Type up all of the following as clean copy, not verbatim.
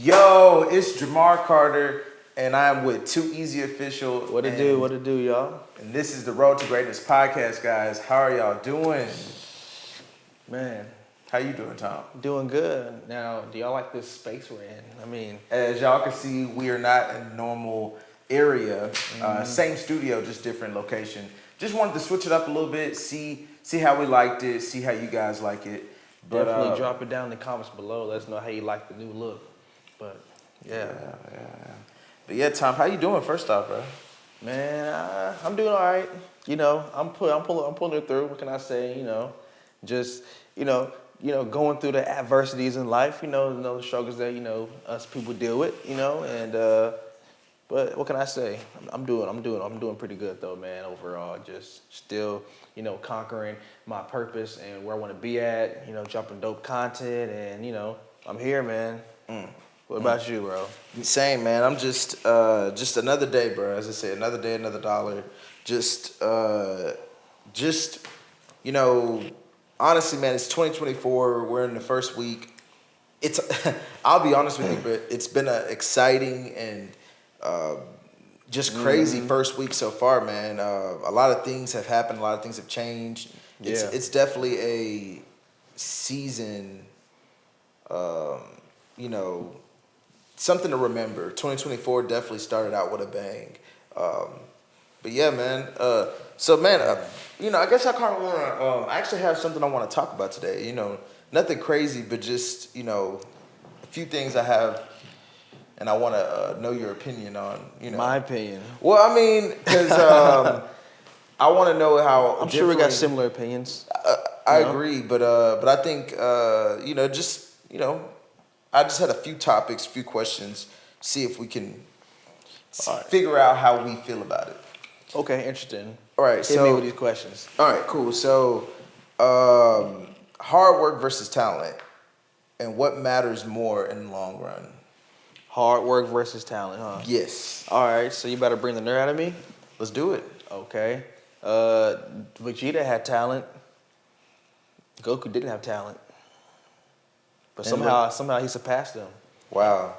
Yo, it's Jamar Carter, and I'm with Too Easy Official. What it do, y'all? And this is the Road to Greatness podcast, guys. How are y'all doing? Man, how you doing, Tom? Doing good. Now, do y'all like this space we're in? I mean, as y'all can see, we are not in a normal area. Same studio, just different location. Just wanted to switch it up a little bit, see how we liked it, see how you guys like it. But, definitely drop it down in the comments below. Let us know how you like the new look. But yeah. But yeah, Tom, how you doing? First off, bro. Man, I'm doing all right. You know, I'm pulling it through. What can I say? You know, just going through the adversities in life. You know the struggles that us people deal with. And but what can I say? I'm doing pretty good though, man. Overall, just still conquering my purpose and where I want to be at. Dropping dope content, and I'm here, man. What about you, bro? Same, man. I'm just another day, bro. As I say, another day, another dollar. Just honestly, man, it's 2024. We're in the first week. It's I'll be honest with you, but it's been an exciting and just crazy first week so far, man. A lot of things have happened. A lot of things have changed. It's definitely a season. Something to remember. 2024 definitely started out with a bang. But yeah, man. I guess I kind of want to. I actually have something I want to talk about today. Nothing crazy, but just a few things I have, and I want to know your opinion on. My opinion. Well, I mean, because I want to know how. I'm sure we got similar opinions. I agree, but I think I just had a few topics, a few questions, see if we can figure out how we feel about it. Okay, interesting. All right, Hit me with these questions. All right, cool. So, hard work versus talent, and what matters more in the long run? Hard work versus talent, huh? Yes. All right, so you better bring the nerd out of me? Let's do it. Okay. Vegeta had talent. Goku didn't have talent. But somehow he surpassed them. Wow.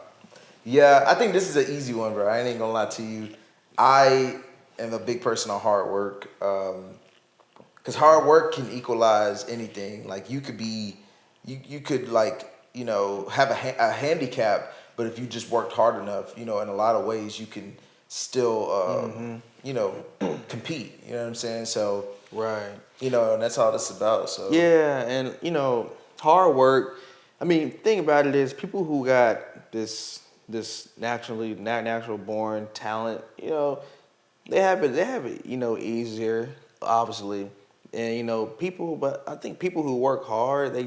Yeah, I think this is an easy one, bro. I ain't gonna lie to you. I am a big person on hard work. Because hard work can equalize anything. Like you could have a handicap, but if you just worked hard enough, in a lot of ways you can still, compete. You know what I'm saying? So, right. And that's all this about. So yeah, and hard work. I mean, thing about it is people who got this natural born talent, they have it, easier, obviously. And but I think people who work hard, they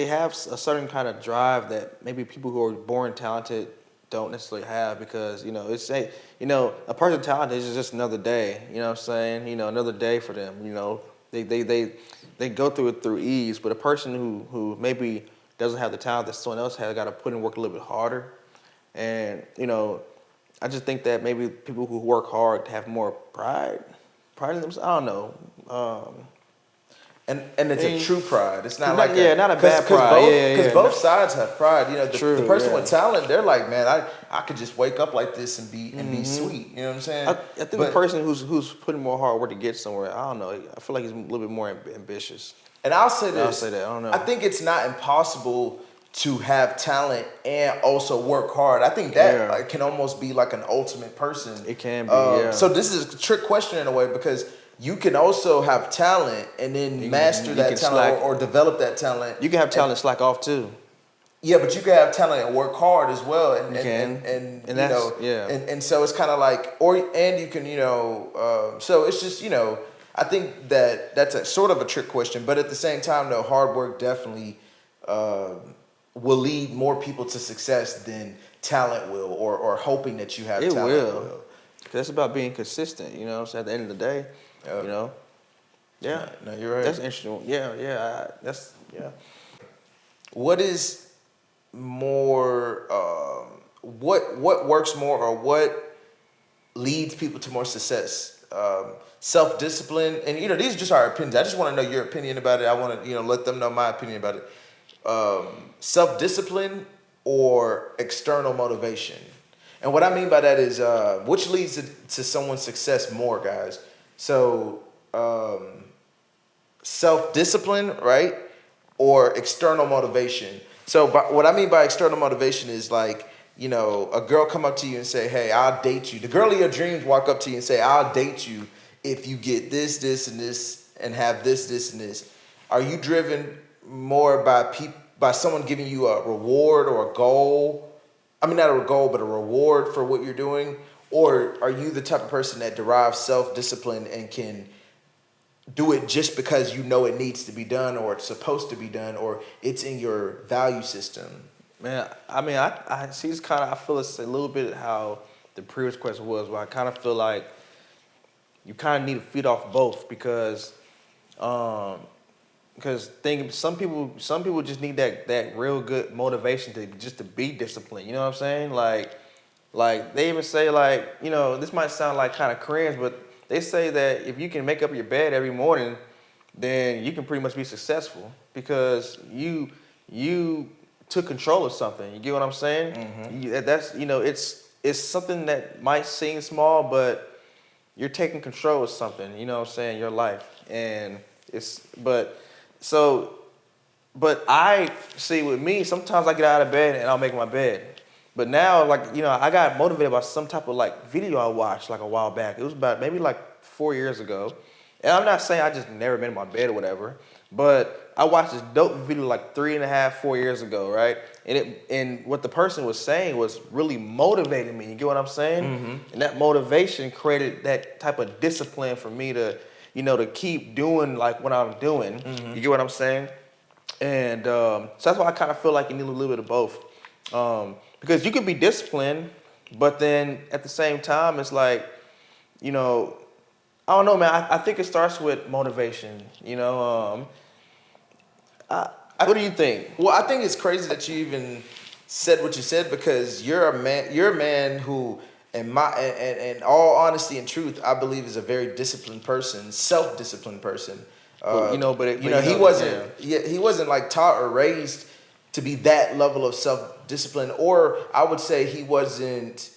have a certain kind of drive that maybe people who are born talented don't necessarily have, because a person talented is just another day. You know what I'm saying? Another day for them. They go through it through ease, but a person who maybe doesn't have the talent that someone else has got to put in work a little bit harder. And I just think that maybe people who work hard have more pride in themselves. I don't know. And it's a true pride. It's not not a bad pride. Because both sides have pride. The person with talent, they're like, man, I could just wake up like this and be sweet. You know what I'm saying? I think the person who's putting more hard work to get somewhere, I don't know. I feel like he's a little bit more ambitious. And I'll say this. I'll say that. I don't know. I think it's not impossible to have talent and also work hard. I think that can almost be like an ultimate person. It can be. So this is a trick question in a way, because you can also have talent and then master that talent or develop that talent. You can have talent and slack off too. Yeah, but you can have talent and work hard as well. And so it's kind of like, you can, so it's just, I think that's a sort of a trick question, but at the same time, though, hard work definitely will lead more people to success than talent will, or hoping that you have talent will. That's about being consistent, so at the end of the day. Yeah. No, you're right. That's interesting. Yeah. What is more? What works more, or what leads people to more success? Self-discipline, and these are just our opinions. I just want to know your opinion about it. I want to let them know my opinion about it. Self-discipline or external motivation. And what I mean by that is which leads to someone's success more, guys. So self-discipline, right? Or external motivation. So what I mean by external motivation is like, a girl come up to you and say, hey, I'll date you. The girl of your dreams walk up to you and say, I'll date you if you get this, this, and this, and have this, this, and this. Are you driven more by someone giving you a reward or a goal? I mean, not a goal, but a reward for what you're doing? Or are you the type of person that derives self-discipline and can do it just because you know it needs to be done or it's supposed to be done or it's in your value system? Man, I mean, I see it's kind of, I feel it's a little bit how the previous question was, where I kind of feel like you kind of need to feed off both because some people just need that real good motivation to be disciplined. You know what I'm saying? Like they even say this might sound like kind of cringe, but they say that if you can make up your bed every morning, then you can pretty much be successful because you took control of something. You get what I'm saying? Mm-hmm. That's it's something that might seem small, but you're taking control of something. You know what I'm saying? Your life, and but I see with me. Sometimes I get out of bed and I'll make my bed. But now, I got motivated by some type of video I watched a while back. It was about maybe 4 years ago. And I'm not saying I just never been in my bed or whatever, but I watched this dope video 3.5, 4 years ago, right? And what the person was saying was really motivating me. You get what I'm saying? Mm-hmm. And that motivation created that type of discipline for me to, to keep doing what I'm doing. Mm-hmm. You get what I'm saying? And so that's why I kind of feel like you need a little bit of both. Because you can be disciplined, but then at the same time, it's I don't know, man. I think it starts with motivation. What do you think? Well, I think it's crazy that you even said what you said because you're a man who, in all honesty and truth, I believe is a very disciplined person, self-disciplined person. He wasn't taught or raised to be that level of self-discipline, or I would say he wasn't.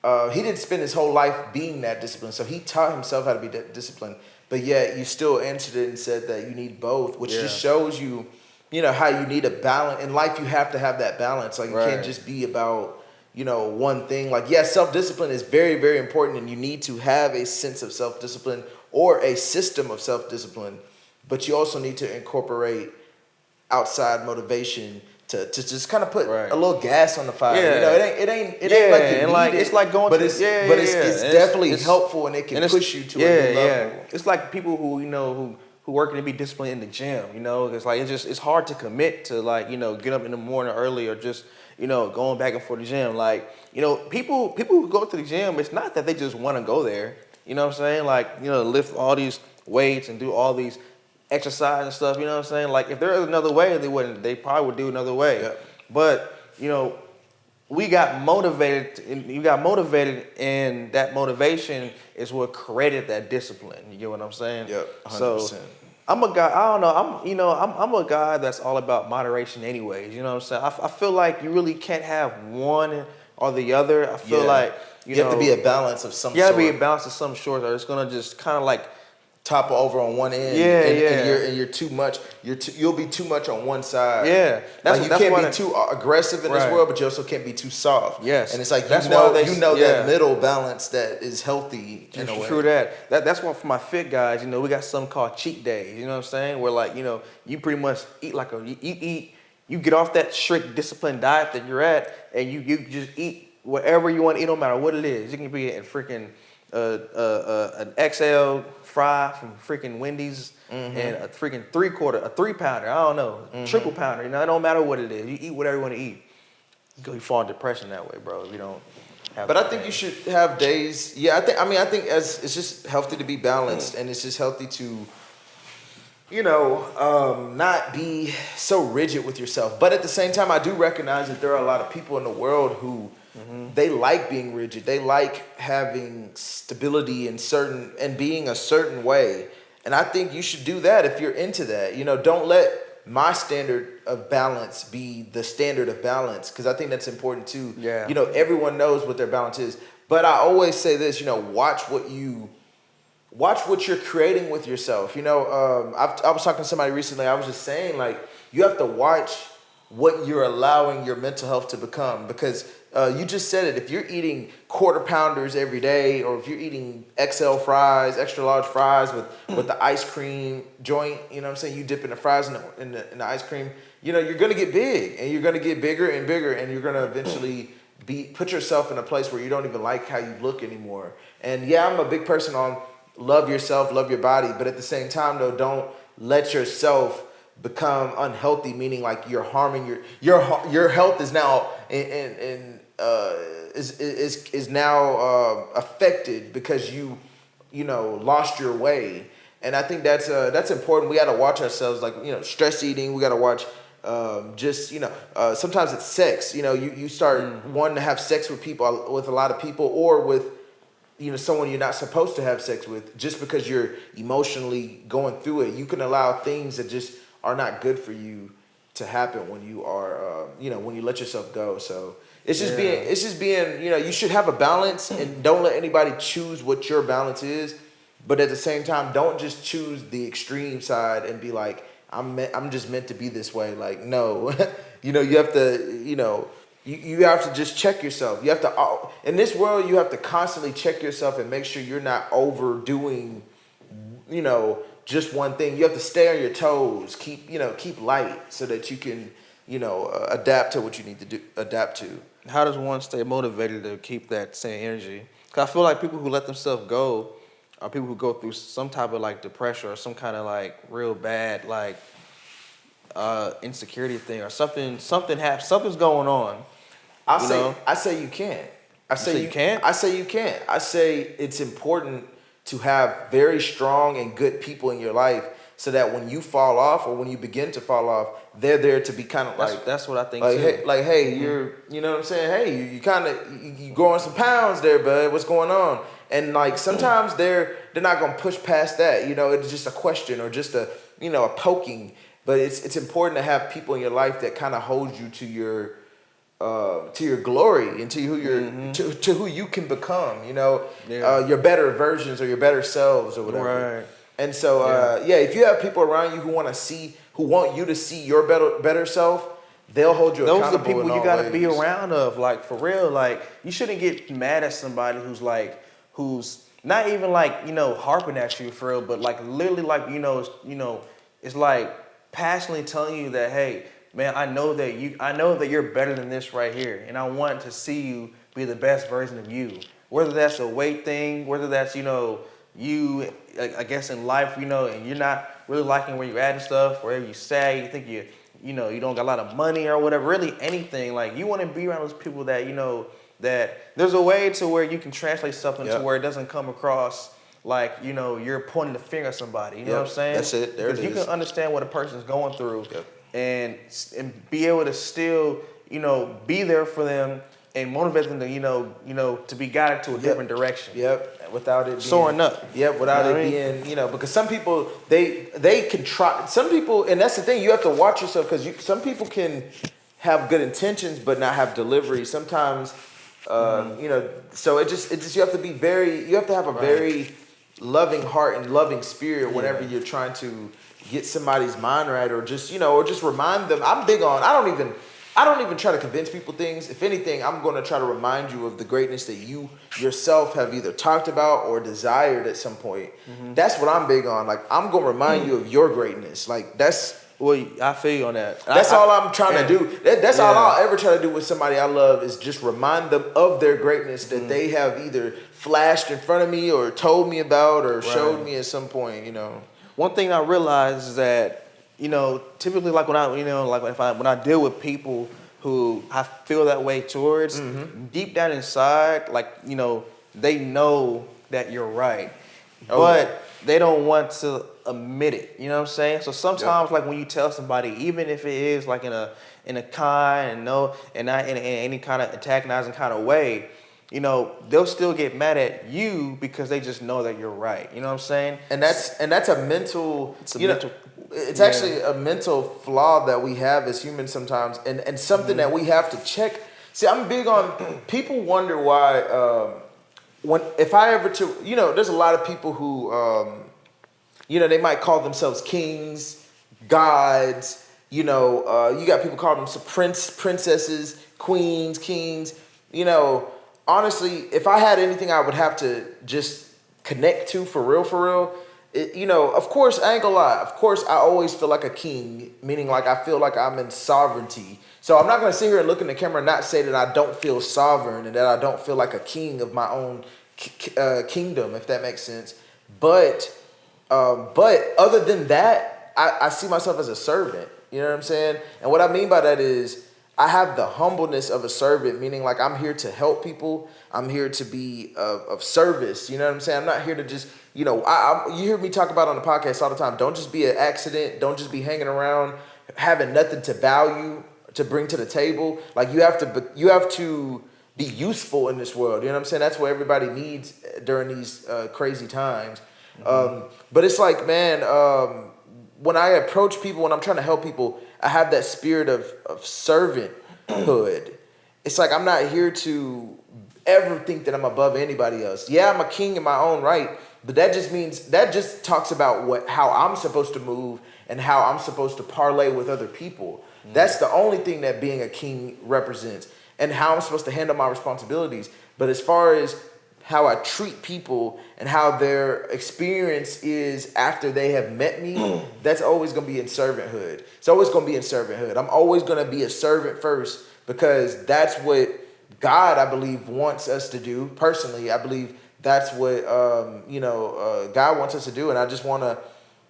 He didn't spend his whole life being that disciplined, so he taught himself how to be that disciplined. But yet, you still answered it and said that you need both, which just shows you, how you need a balance in life. You have to have that balance. You can't just be about, one thing. Self-discipline is very, very important, and you need to have a sense of self-discipline or a system of self-discipline. But you also need to incorporate outside motivation to just kind of put a little gas on the fire. It ain't like you it's like going but it's definitely helpful and it can push you to a new level. Yeah. It's like people who who working to be disciplined in the gym. It's hard to commit to get up in the morning early or just going back and forth to the gym. People who go to the gym, it's not that they just want to go there. You know what I'm saying? Lift all these weights and do all these exercise and stuff, you know what I'm saying? If there was another way, they probably would do another way. Yep. But, we got motivated, and that motivation is what created that discipline. You get what I'm saying? Yep, 100%. So, I'm a guy, I don't know, I'm a guy that's all about moderation anyways, you know what I'm saying? I feel like you really can't have one or the other. I feel you have to be a balance of some sort. You have to be a balance of some sort, or it's going to just kind of topple over on one end, and you're too much. You'll be too much on one side. Yeah, you can't be too aggressive in this world, but you also can't be too soft. Yes, and it's that middle balance that is healthy in a way. True that. That's why for my fit guys, we got something called cheat days. You know what I'm saying? Where you pretty much eat you get off that strict disciplined diet that you're at, and you just eat whatever you want to eat, no matter what it is. You can be in freaking an XL fry from freaking Wendy's, mm-hmm. and a freaking 3-pounder, I don't know, mm-hmm. triple pounder. It don't matter what it is. You eat whatever you want to eat. You fall in depression that way, bro. If you don't have. But I think you should have days. Yeah, I think as it's just healthy to be balanced, and it's just healthy to, not be so rigid with yourself. But at the same time, I do recognize that there are a lot of people in the world who. Mm-hmm. They like being rigid. They like having stability and being a certain way. And I think you should do that if you're into that. Don't let my standard of balance be the standard of balance? Because I think that's important too. Yeah. You know, everyone knows what their balance is. But I always say this, you know, watch what you're creating with yourself. You know, I was talking to somebody recently. I was just saying, like, you have to watch what you're allowing your mental health to become, because you just said it. If you're eating quarter pounders every day, or if you're eating XL fries, extra large fries with the ice cream joint, you know what I'm saying? You dip in the fries in the ice cream. You know, you're gonna get big, and you're gonna get bigger and bigger, and you're gonna eventually put yourself in a place where you don't even like how you look anymore. And yeah, I'm a big person on love yourself, love your body, but at the same time though, don't let yourself become unhealthy, meaning like you're harming your health is now is now affected because you know lost your way. And I think that's important. We got to watch ourselves, like, you know, stress eating. We got to watch just, you know, sometimes it's sex. You know, you start wanting to have sex with a lot of people, or with, you know, someone you're not supposed to have sex with, just because you're emotionally going through it. You can allow things that just are not good for you to happen when you are, you know, when you let yourself go. So it's just being, you know, you should have a balance, and don't let anybody choose what your balance is. But at the same time, don't just choose the extreme side and be like, I'm just meant to be this way. Like, no, you know, you have to, you know, you have to just check yourself. You have to, in this world, you have to constantly check yourself and make sure you're not overdoing, you know, just one thing. You have to stay on your toes, keep light, so that you can, you know, adapt to what you need to adapt to. How does one stay motivated to keep that same energy? Because I feel like people who let themselves go are people who go through some type of like depression, or some kind of like real bad like insecurity thing, or something's going on. I say you can't. I say you can't. I say you can't. I say it's important to have very strong and good people in your life, so that when you fall off, or when you begin to fall off, they're there to be kind of like, that's what I think like, too. Hey, you're, you know what I'm saying? Hey, you kind of you growing some pounds there, bud. What's going on? And like sometimes they're not gonna push past that. You know, it's just a question, or just a poking. But it's important to have people in your life that kind of hold you to your glory, and to who you're to who you can become. You know, your better versions, or your better selves, or whatever. Right. And so if you have people around you who want you to see your better self, they'll hold you accountable. Those are the people you gotta ways. be around of, like, for real. Like, you shouldn't get mad at somebody who's not even like, you know, harping at you for real, but like literally like, you know, it's like passionately telling you that, hey, man, I know that you're better than this right here, and I want to see you be the best version of you. Whether that's a weight thing, whether that's, you know, you, I guess in life, you know, and you're not really liking where you're at and stuff, wherever you say, you think you know, you don't got a lot of money or whatever, really anything. Like, you want to be around those people that, you know, that there's a way to where you can translate something to where it doesn't come across like, you know, you're pointing the finger at somebody. You know what I'm saying? That's it. There it is. You can understand what a person's going through, and be able to still, you know, be there for them and motivate them to, you know, to be guided to a different direction. Without it being soaring up. Without it being, you know, because some people they can try. Some people, and that's the thing, you have to watch yourself, because some people can have good intentions but not have delivery. Sometimes, you know, so it just you have to have a very loving heart and loving spirit whenever you're trying to get somebody's mind right, or just, you know, or just remind them. I'm big on, I don't even try to convince people things. If anything, I'm going to try to remind you of the greatness that you yourself have either talked about or desired at some point. That's what I'm big on. Like, I'm going to remind you of your greatness. Like, that's... Well, I feel you on that. That's all I'm trying to do. That's all I'll ever try to do with somebody I love, is just remind them of their greatness that they have either flashed in front of me, or told me about, or showed me at some point, you know. One thing I realized is that, you know, typically, like when I deal with people who I feel that way towards, deep down inside, like, you know, they know that you're right, but they don't want to admit it. You know what I'm saying? So sometimes, like when you tell somebody, even if it is like in a kind and not in any kind of antagonizing kind of way, you know, they'll still get mad at you because they just know that you're right. You know what I'm saying? And that's a mental. it's actually a mental flaw that we have as humans sometimes, and something that we have to check. See, I'm big on people wonder why if I ever to there's a lot of people who they might call themselves kings, gods. You got people calling them princesses, queens, kings. Honestly, if I had anything I would have to just connect to for real, of course, I ain't gonna lie. Of course, I always feel like a king, meaning like I feel like I'm in sovereignty. So I'm not gonna sit here and look in the camera and not say that I don't feel sovereign and that I don't feel like a king of my own kingdom, if that makes sense. But other than that, I see myself as a servant. You know what I'm saying? And what I mean by that is I have the humbleness of a servant, meaning like I'm here to help people. I'm here to be of service. You know what I'm saying? I'm not here to just, you hear me talk about on the podcast all the time. Don't just be an accident. Don't just be hanging around having nothing to value to bring to the table. Like you have to be useful in this world. You know what I'm saying? That's what everybody needs during these crazy times. But it's like, man, when I approach people, when I'm trying to help people, I have that spirit of servanthood. It's like I'm not here to ever think that I'm above anybody else. Yeah, I'm a king in my own right, but that just talks about how I'm supposed to move and how I'm supposed to parlay with other people. That's the only thing that being a king represents, and how I'm supposed to handle my responsibilities. But as far as how I treat people and how their experience is after they have met me, that's always going to be in servanthood. It's always going to be in servanthood. I'm always going to be a servant first because that's what God, I believe, wants us to do. Personally, I believe that's what, God wants us to do. And I just want to,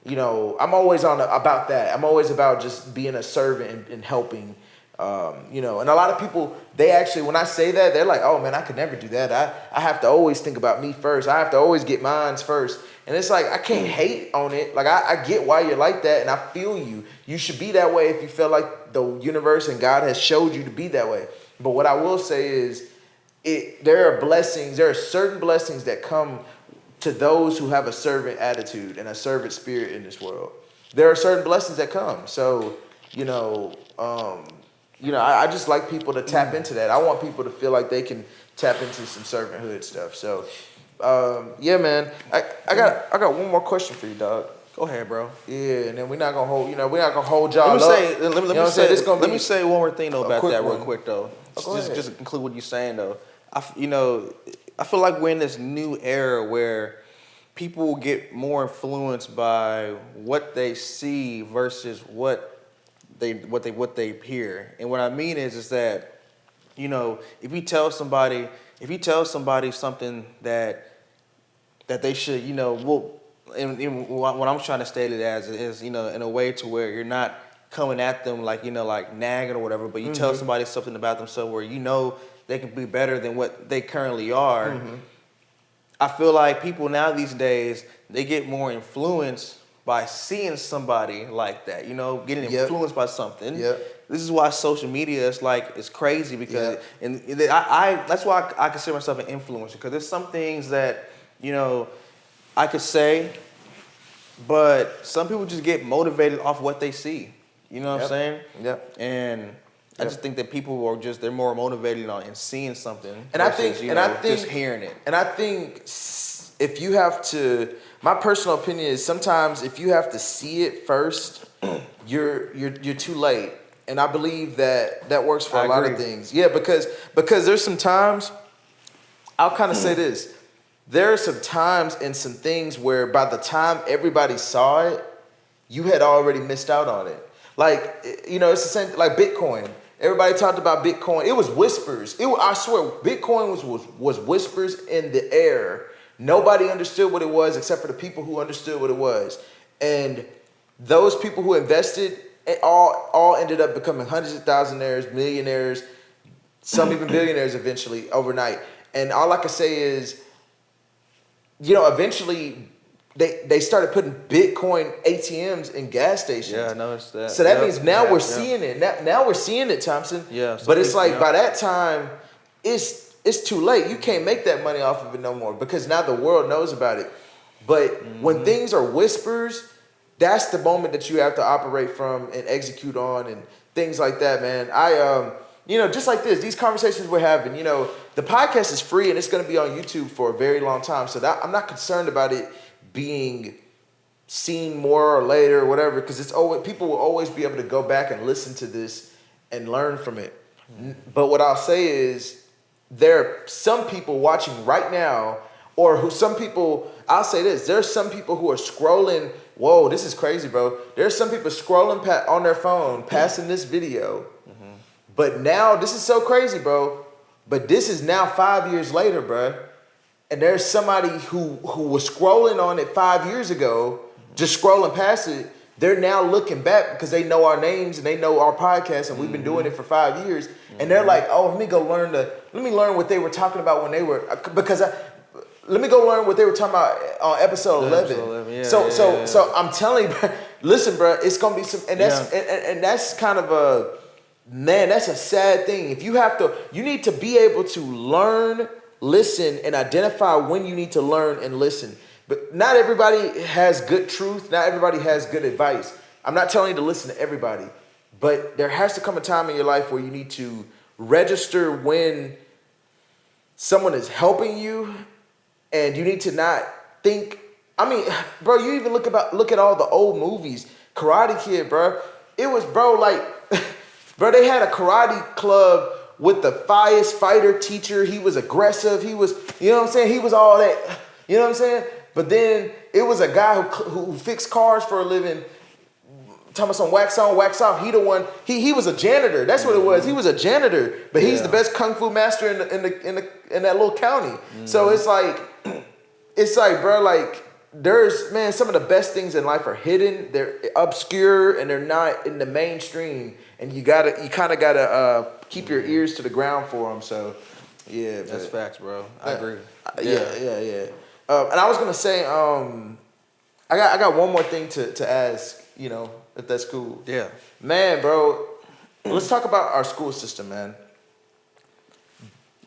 I'm always about that. I'm always about just being a servant and helping. And a lot of people, they actually, when I say that, they're like, oh man, I could never do that. I have to always think about me first. I have to always get mine first. And it's like, I can't hate on it. Like, I get why you're like that, and I feel you. You should be that way if you feel like the universe and God has showed you to be that way. But what I will say is, there are certain blessings that come to those who have a servant attitude and a servant spirit in this world. There are certain blessings that come. So, I just like people to tap into that. I want people to feel like they can tap into some servanthood stuff. So, man, I got one more question for you, dog. Go ahead, bro. Yeah, and then we're not gonna hold y'all up. Let me say one more thing though about that real quick though. Just to conclude what you're saying though. I feel like we're in this new era where people will get more influenced by what they see versus what they hear. And what I mean is that, if you tell somebody something that they should, and what I'm trying to state it as is, in a way to where you're not coming at them like nagging or whatever, but you tell somebody something about themselves where they can be better than what they currently are. Mm-hmm. I feel like people now these days, they get more influenced by seeing somebody like that, getting influenced by something. Yep. This is why social media is crazy because, and I that's why I consider myself an influencer, because there's some things that, I could say, but some people just get motivated off what they see. You know what I'm saying? Yep. And I just think that people are they're more motivated on seeing something. And versus, I think just hearing it. And I think if you have to, my personal opinion is sometimes if you have to see it first, you're too late. And I believe that works for a lot of things. Yeah, because there's some times, I'll kind of say this. There are some times and some things where by the time everybody saw it, you had already missed out on it. Like, it's the same, like Bitcoin. Everybody talked about Bitcoin. It was whispers. I swear, Bitcoin was whispers in the air. Nobody understood what it was except for the people who understood what it was. And those people who invested, it all ended up becoming hundreds of thousandaires, millionaires, some even billionaires eventually overnight. And all I can say is, eventually they started putting Bitcoin ATMs in gas stations. Yeah, I noticed that. So that means now we're seeing it. Now we're seeing it, Thompson. Yeah. But it's like by that time, it's too late. You can't make that money off of it no more because now the world knows about it. But when things are whispers, that's the moment that you have to operate from and execute on and things like that, man. Just like these conversations we're having, the podcast is free and it's going to be on YouTube for a very long time. So I'm not concerned about it being seen more or later or whatever, because people will always be able to go back and listen to this and learn from it. But what I'll say is there are some people watching right now, or I'll say this, there's some people who are scrolling. Whoa, this is crazy, bro. There's some people scrolling on their phone, passing this video. But now, this is so crazy, bro. But this is now 5 years later, bro. And there's somebody who was scrolling on it 5 years ago, just scrolling past it. They're now looking back because they know our names and they know our podcast, and we've been doing it for 5 years. And they're like, oh, let me learn what they were talking about when they were, let me go learn what they were talking about on episode 11. Yeah, so I'm telling you, bro, listen, bro, it's gonna be some, and that's kind of a, man, that's a sad thing. If you need to be able to learn, listen, and identify when you need to learn and listen. But not everybody has good truth. Not everybody has good advice. I'm not telling you to listen to everybody, but there has to come a time in your life where you need to register when someone is helping you, and you need to not think. I mean, bro, you even look at all the old movies. Karate Kid, bro. It was, bro, like, bro, they had a karate club with the finest fighter teacher. He was aggressive. He was, you know what I'm saying? He was all that, you know what I'm saying? But then it was a guy who fixed cars for a living. Talking about some wax on, wax off. He was a janitor. That's what it was. He was a janitor, but he's the best kung fu master in that little county. So it's like, bro, like, some of the best things in life are hidden. They're obscure and they're not in the mainstream. And you kind of gotta keep your ears to the ground for them. So, yeah, that's facts, bro. I agree. Yeah. And I was gonna say, I got one more thing to ask. If that's cool. Yeah. Man, bro, let's talk about our school system, man.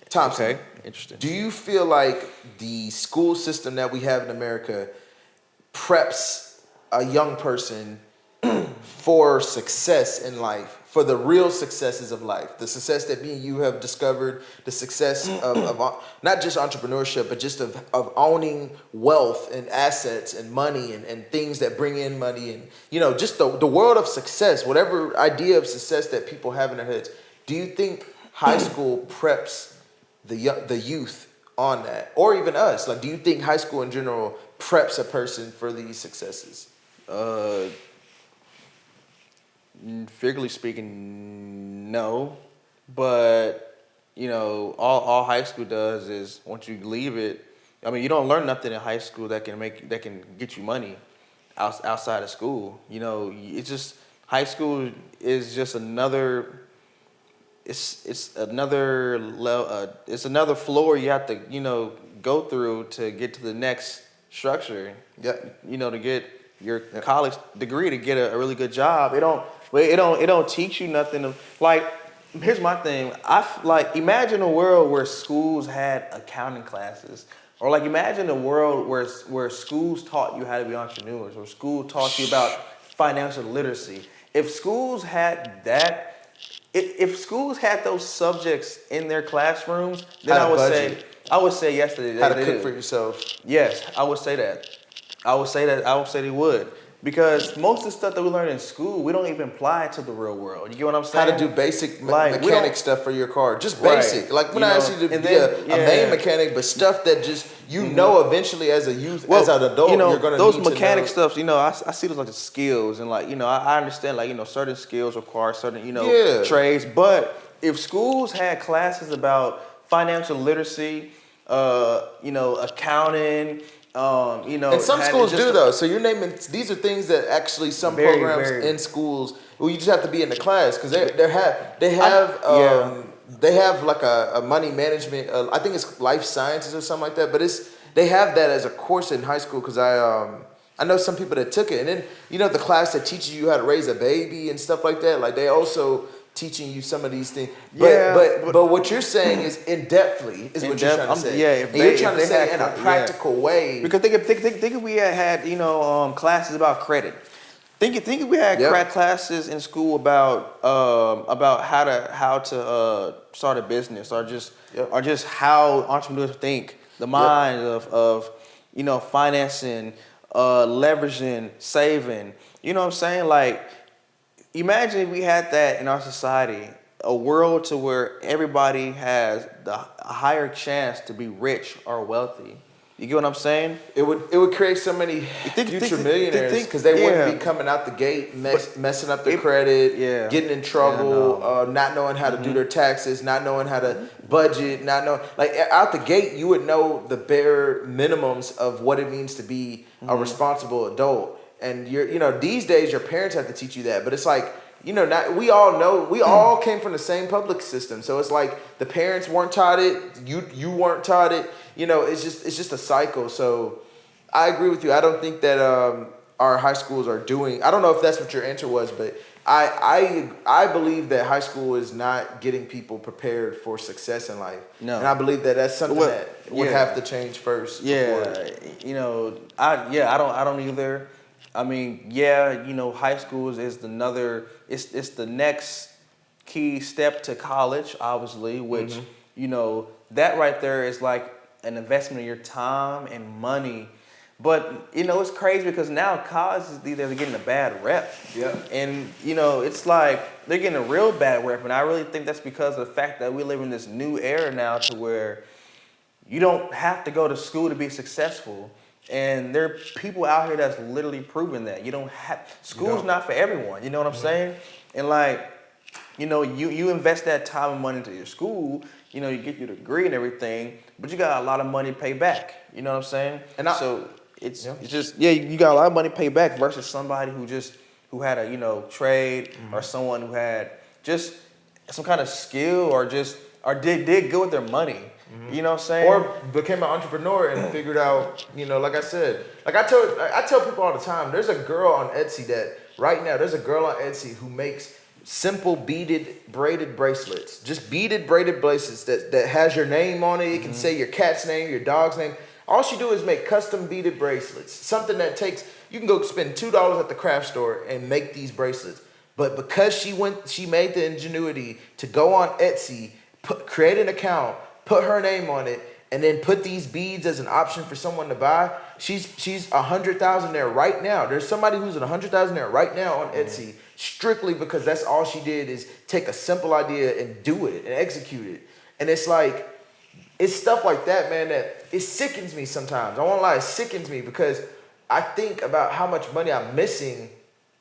Thompson. Okay. Interesting. Do you feel like the school system that we have in America preps a young person for success in life, for the real successes of life, the success that me and you have discovered, the success of not just entrepreneurship, but just of owning wealth and assets and money and things that bring in money and, just the world of success, whatever idea of success that people have in their heads. Do you think high school preps the youth on that, or even us? Like, do you think high school in general preps a person for these successes? Figuratively speaking, no. But, all high school does is once you leave it, I mean, you don't learn nothing in high school that can get you money outside of school. It's just, high school is just another. It's another level. It's another floor you have to go through to get to the next structure. Yeah. To get your college degree, to get a really good job. It don't teach you nothing. Like, here's my thing. Imagine a world where schools had accounting classes, or like imagine a world where schools taught you how to be entrepreneurs, or school taught you about financial literacy. If schools had that. If schools had those subjects in their classrooms, then I would say yes. How to cook for yourself. Yes, I would say that. I would say they would. Because most of the stuff that we learn in school, we don't even apply it to the real world. You get what I'm saying? How to do basic mechanic stuff for your car. Just basic. Right. Like, we're not asking you to be a main mechanic, but stuff that just, eventually as a youth, as an adult, you're going to need to know. Those mechanic stuff, I see those like the skills. And I understand certain skills require certain, trades. But if schools had classes about financial literacy, accounting, and some schools do though. So you're naming, these are things that actually some programs in schools, well, you just have to be in the class because they have like a money management. I think it's life sciences or something like that. But they have that as a course in high school because I know some people that took it, and then the class that teaches you how to raise a baby and stuff like that. Like, they also teaching you some of these things, but what you're saying is in-depthly is what you're trying to say. You're trying to say in a practical way. Because think if we had classes about credit, Think we had crack classes in school about how to start a business or just how entrepreneurs think, the mind of financing, leveraging, saving. You know what I'm saying? Like, imagine if we had that in our society, a world to where everybody has a higher chance to be rich or wealthy. You get what I'm saying? It would create so many future millionaires because they wouldn't be coming out the gate messing up their credit, getting in trouble, not knowing how to do their taxes, not knowing how to budget, not knowing, like, out the gate you would know the bare minimums of what it means to be a responsible adult. And these days your parents have to teach you that, but it's like, we all came from the same public system. So it's like the parents weren't taught it, you weren't taught it. It's just a cycle. So I agree with you. I don't think that our high schools are doing. I don't know if that's what your answer was, but I believe that high school is not getting people prepared for success in life. No. And I believe that that's something that would have to change first. Yeah, I don't either. I mean, high school is it's the next key step to college, obviously, which, that right there is like an investment of your time and money. But, it's crazy because now college is they're getting a bad rep. Yeah. And, it's like they're getting a real bad rep. And I really think that's because of the fact that we live in this new era now to where you don't have to go to school to be successful. And there are people out here that's literally proven that. You don't have, school's not for everyone, you know what I'm saying? And like, you invest that time and money into your school, you get your degree and everything, but you got a lot of money to pay back, you know what I'm saying? And it's just, you got a lot of money to pay back versus somebody who had a, trade or someone who had just some kind of skill or did good with their money. You know what I'm saying? Or became an entrepreneur and figured out, like I said, like I tell people all the time, there's a girl on Etsy who makes simple beaded braided bracelets, just beaded braided bracelets that has your name on it. It can say your cat's name, your dog's name. All she do is make custom beaded bracelets, something that you can go spend $2 at the craft store and make these bracelets. But because she made the ingenuity to go on Etsy, create an account, put her name on it, and then put these beads as an option for someone to buy. She's $100,000 there right now. There's somebody who's at $100,000 there right now on Etsy, strictly because that's all she did is take a simple idea and do it and execute it. And it's like, it's stuff like that, man, that it sickens me sometimes. I won't lie, it sickens me because I think about how much money I'm missing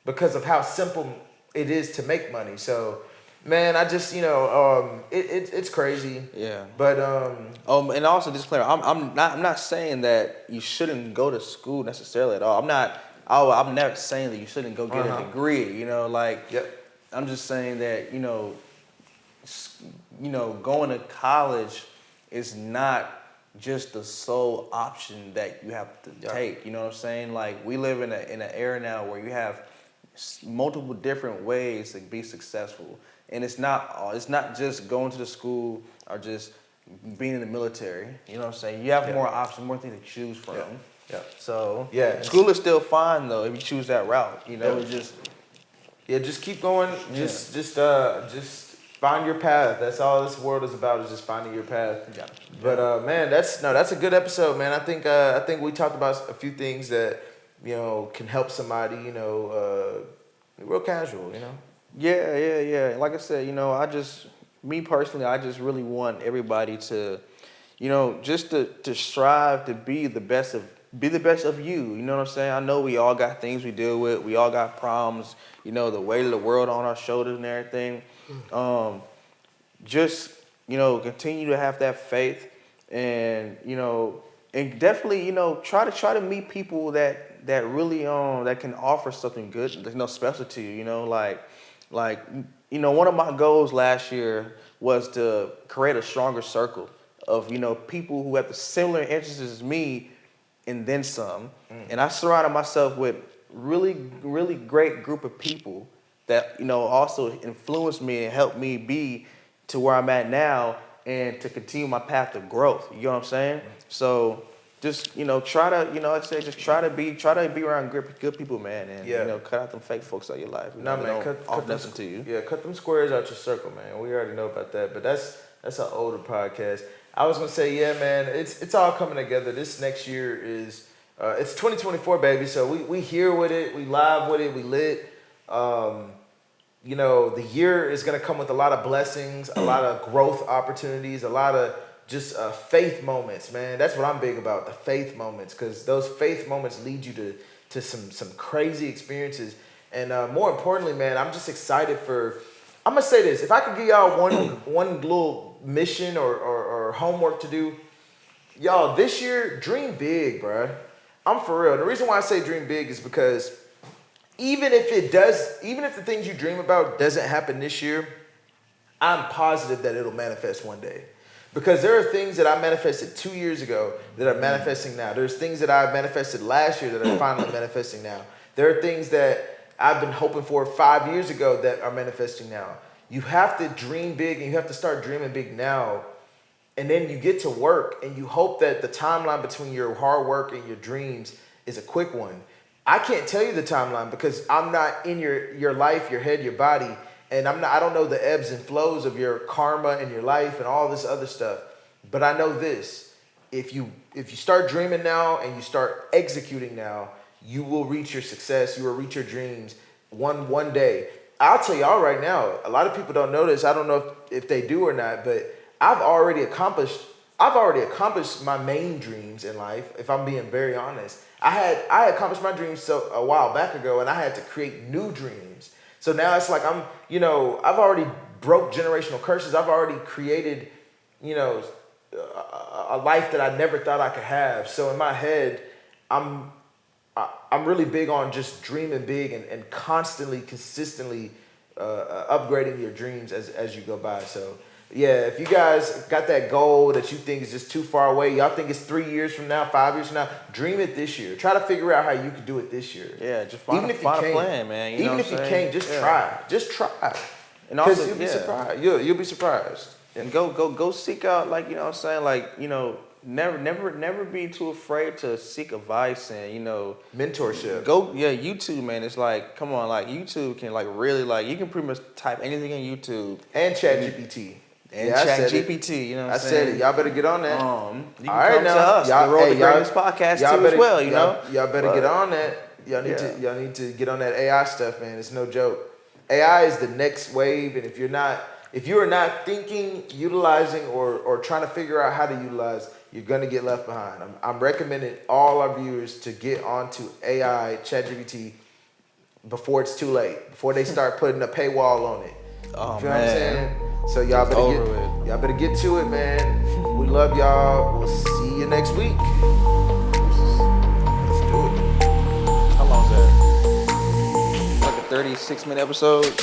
because of how simple it is to make money. So, man, I just, it's crazy. Yeah. But and also disclaimer, I'm not saying that you shouldn't go to school necessarily at all. I'm never saying that you shouldn't go get a degree. I'm just saying that going to college is not just the sole option that you have to take. You know what I'm saying? Like, we live in an era now where you have multiple different ways to be successful. And it's not just going to the school or just being in the military. You know what I'm saying? You have more options, more things to choose from. Yeah. So school is still fine though if you choose that route. Just keep going. Just find your path. That's all this world is about, is just finding your path. Yeah. But man, that's a good episode, man. I think we talked about a few things that can help somebody. Real casual. Yeah. Like I said, me personally, I just really want everybody to, just to strive to be the best of you. You know what I'm saying? I know we all got things we deal with. We all got problems. The weight of the world on our shoulders and everything. Just continue to have that faith, and and definitely try to meet people that really that can offer something good, special to you. One of my goals last year was to create a stronger circle of, people who have the similar interests as me and then some. And I surrounded myself with really, really great group of people that, also influenced me and helped me be to where I'm at now and to continue my path of growth. You know what I'm saying? So just try to like I said, just try to be around good people, man, and cut out them fake folks out of your life. Nah, man, cut them to you. Yeah, cut them squares out your circle, man. We already know about that, but that's an older podcast. I was gonna say, yeah, man, it's all coming together. This next year is it's 2024, baby. So we here with it, we live with it, we lit. The year is gonna come with a lot of blessings, a lot of growth opportunities, a lot of just faith moments, man. That's what I'm big about, the faith moments, because those faith moments lead you to some crazy experiences. And more importantly, man, I'm just excited for. I'm gonna say this: if I could give y'all one little mission or homework to do, y'all, this year, dream big, bruh. I'm for real. The reason why I say dream big is because even if the things you dream about doesn't happen this year, I'm positive that it'll manifest one day. Because there are things that I manifested 2 years ago that are manifesting now. There's things that I manifested last year that are finally manifesting now. There are things that I've been hoping for 5 years ago that are manifesting now. You have to dream big, and you have to start dreaming big now. And then you get to work, and you hope that the timeline between your hard work and your dreams is a quick one. I can't tell you the timeline because I'm not in your life, your head, your body. And I don't know the ebbs and flows of your karma and your life and all this other stuff. But I know this: if you start dreaming now and you start executing now, you will reach your success. You will reach your dreams one day. I'll tell y'all right now, a lot of people don't know this. I don't know if they do or not, but I've already accomplished my main dreams in life. If I'm being very honest, I accomplished my dreams a while back ago, and I had to create new dreams. So now it's like I've already broke generational curses. I've already created, a life that I never thought I could have. So in my head, I'm really big on just dreaming big and constantly, consistently upgrading your dreams as you go by. So yeah, if you guys got that goal that you think is just too far away, y'all think it's 3 years from now, 5 years from now, dream it this year. Try to figure out how you can do it this year. Yeah, just find a plan, man. Even if you can't, just try. Just try. And also, you'll be surprised. You'll be surprised. And go seek out, never be too afraid to seek advice and mentorship. YouTube, man. It's like, come on, YouTube can really you can pretty much type anything in YouTube and ChatGPT. And ChatGPT, I said it. Y'all better get on that. You can come to us, the Road to Greatness podcast too as well. Y'all better get on that. Y'all need to get on that AI stuff, man. It's no joke. AI is the next wave, and if you are not thinking, utilizing, or trying to figure out how to utilize, you're gonna get left behind. I'm recommending all our viewers to get onto AI, ChatGPT, before it's too late. Before they start putting a paywall on it. Oh, you know man. what I'm saying? So y'all better get to it, man. We love y'all. We'll see you next week. Let's do it. How long is that? Like a 36-minute episode.